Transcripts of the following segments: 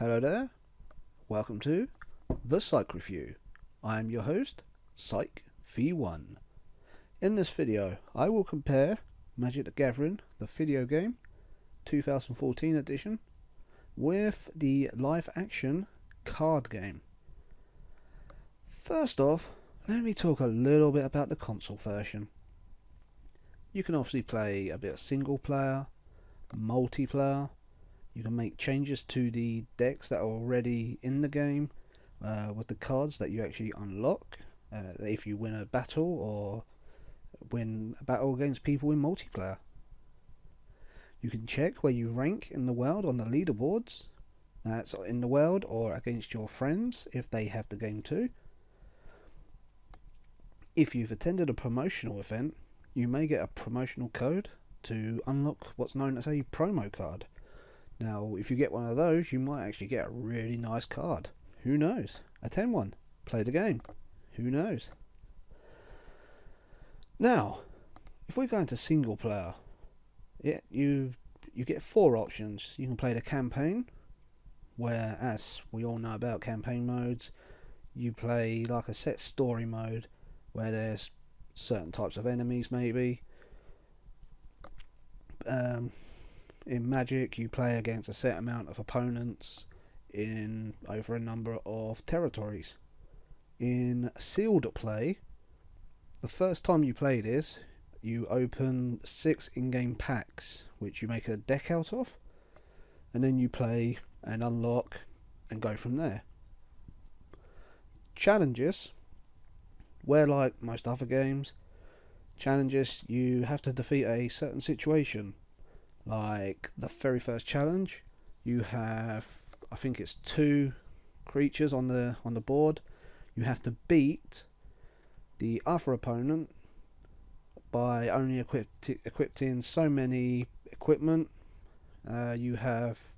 Hello there, welcome to The Psych Review. I am your host, Psych V1. In this video, I will compare Magic the Gathering, the video game, 2014 edition, with the live action card game. First off, let me talk a little bit about the console version. You can obviously play a bit of single player, multiplayer. You can make changes to the decks that are already in the game with the cards that you actually unlock if you win a battle or win a battle against people in multiplayer. You can check where you rank in the world on the leaderboards. That's in the world or against your friends if they have the game too. If you've attended a promotional event, you may get a promotional code to unlock what's known as a promo card. Now, if you get one of those, you might actually get a really nice card. Who knows? Attend one. Play the game. Who knows? Now, if we go into single player, you get four options. You can play the campaign, where, as we all know about campaign modes, you play like a set story mode, where there's certain types of enemies maybe. In Magic, you play against a set amount of opponents in over a number of territories. In sealed play, the first time you play this, you open 6 in-game packs, which you make a deck out of, and then you play and unlock and go from there. Challenges, where like most other games, challenges you have to defeat a certain situation. Like the very first challenge, you have, I think it's 2 creatures on the board. You have to beat the other opponent by only equipping so many equipment. You have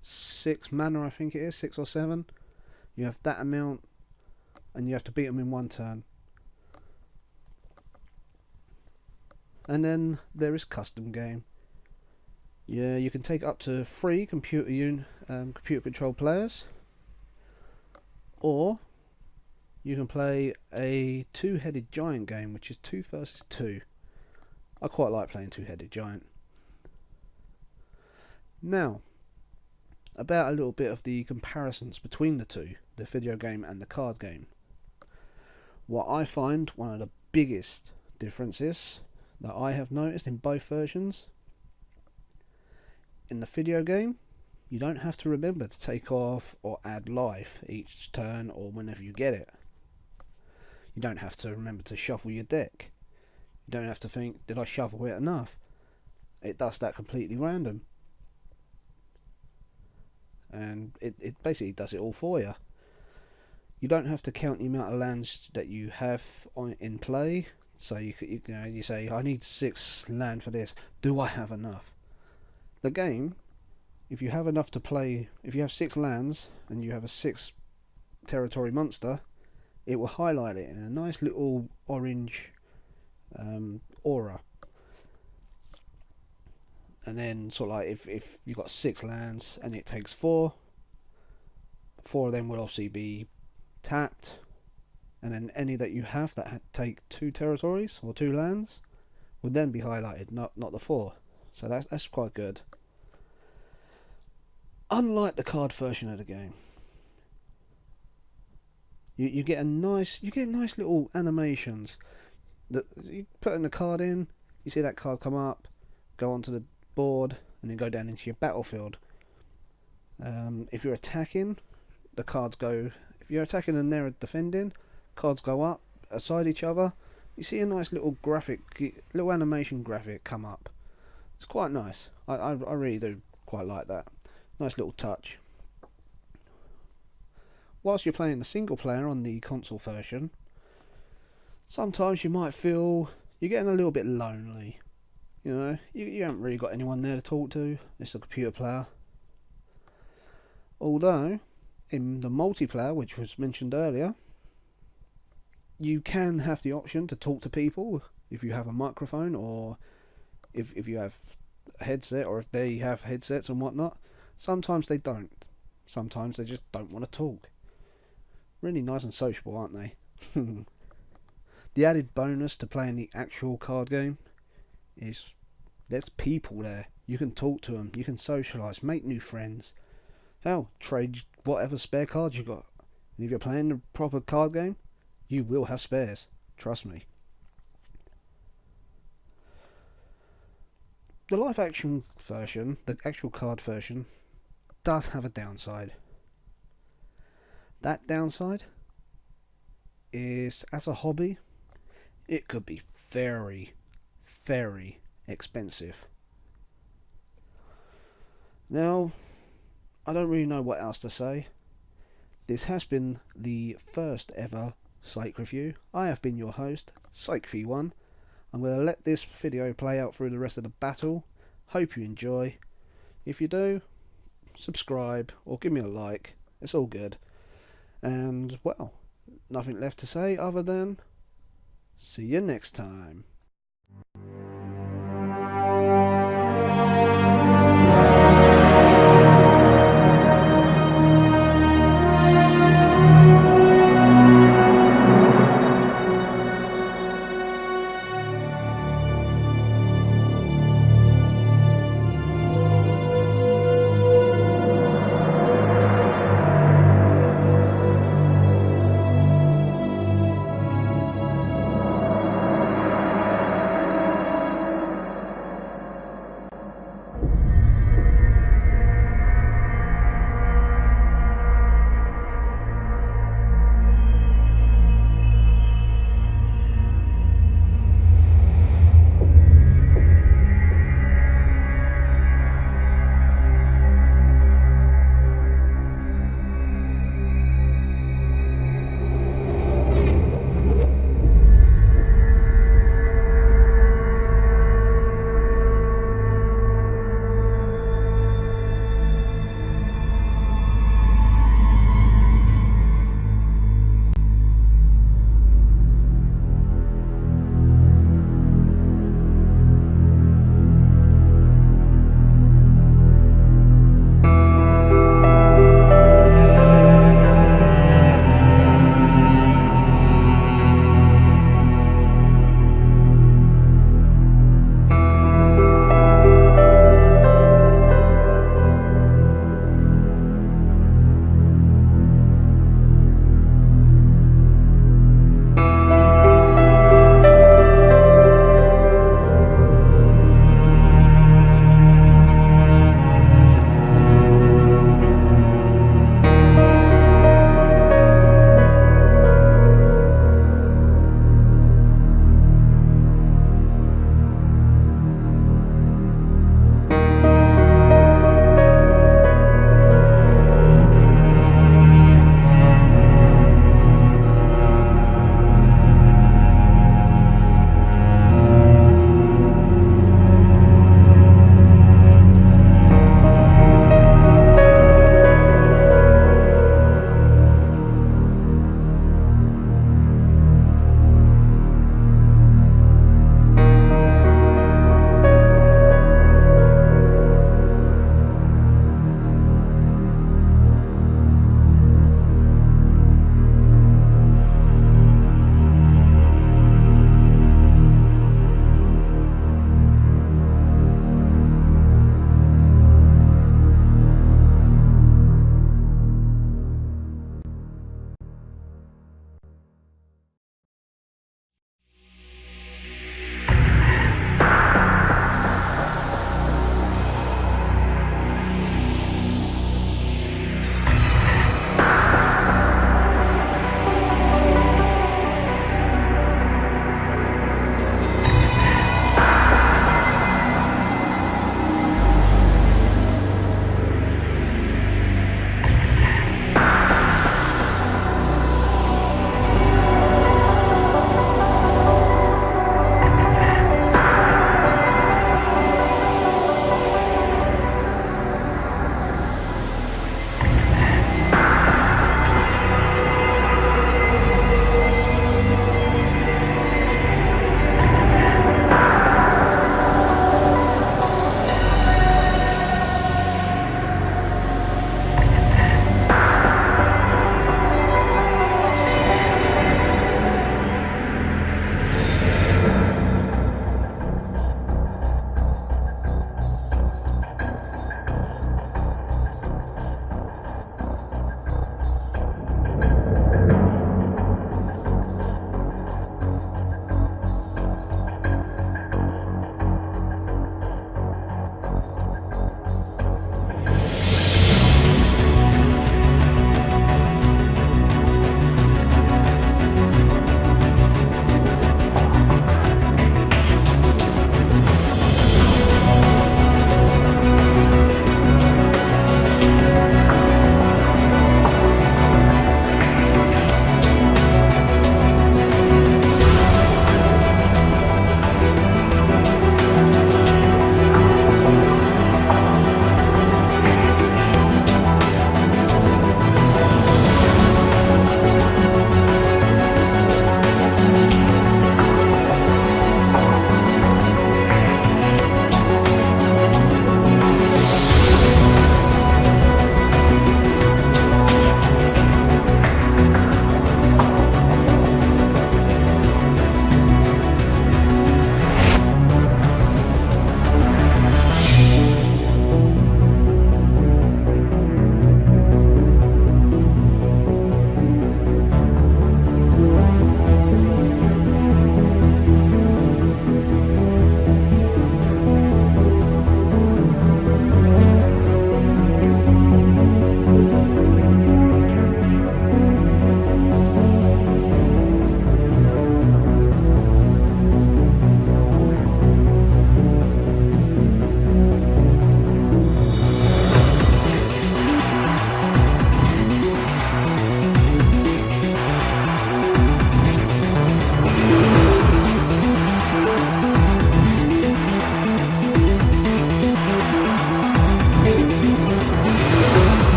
6 mana, I think it is, 6 or 7. You have that amount, and you have to beat them in one turn. And then there is custom game. Yeah, you can take up to 3 computer controlled players, or you can play a 2-headed giant game, which is 2 versus 2. I quite like playing 2-headed giant. Now, about a little bit of the comparisons between the two, the video game and the card game. What I find one of the biggest differences that I have noticed in both versions: in the video game, you don't have to remember to take off or add life each turn or whenever you get it. You don't have to remember to shuffle your deck. You don't have to think, did I shuffle it enough? It does that completely random. And it basically does it all for you. You don't have to count the amount of lands that you have in play. So you say, I need 6 land for this. Do I have enough? The game, if you have enough to play, if you have 6 lands and you have a 6 territory monster, it will highlight it in a nice little orange aura. And then sort of like if you've got 6 lands and it takes 4 of them will obviously be tapped, and then any that you have that take 2 territories or 2 lands would then be highlighted, not the 4. So that's quite good. Unlike the card version of the game, you get nice little animations that you put in the card in. You see that card come up, go onto the board, and then go down into your battlefield. If you're attacking, the cards go. If you're attacking and they're defending, cards go up aside each other. You see a nice little little animation graphic come up. It's quite nice. I really do quite like that. Nice little touch. Whilst you're playing the single player on the console version, sometimes you might feel you're getting a little bit lonely. You know, you haven't really got anyone there to talk to. It's a computer player. Although, in the multiplayer, which was mentioned earlier, you can have the option to talk to people if you have a microphone, or if you have a headset, or if they have headsets and whatnot. Sometimes they don't. Sometimes they just don't want to talk. Really nice and sociable, aren't they? The added bonus to playing the actual card game is there's people there. You can talk to them, you can socialise, make new friends. Hell, trade whatever spare cards you got. And if you're playing the proper card game, you will have spares. Trust me. The live action version, the actual card version, does have a downside. That downside is, as a hobby, it could be very, very expensive. Now, I don't really know what else to say. This has been the first ever Psych review. I have been your host, PsychV1. I'm going to let this video play out through the rest of the battle. Hope you enjoy. If you do, subscribe or give me a like. It's all good. And, well, nothing left to say other than see you next time.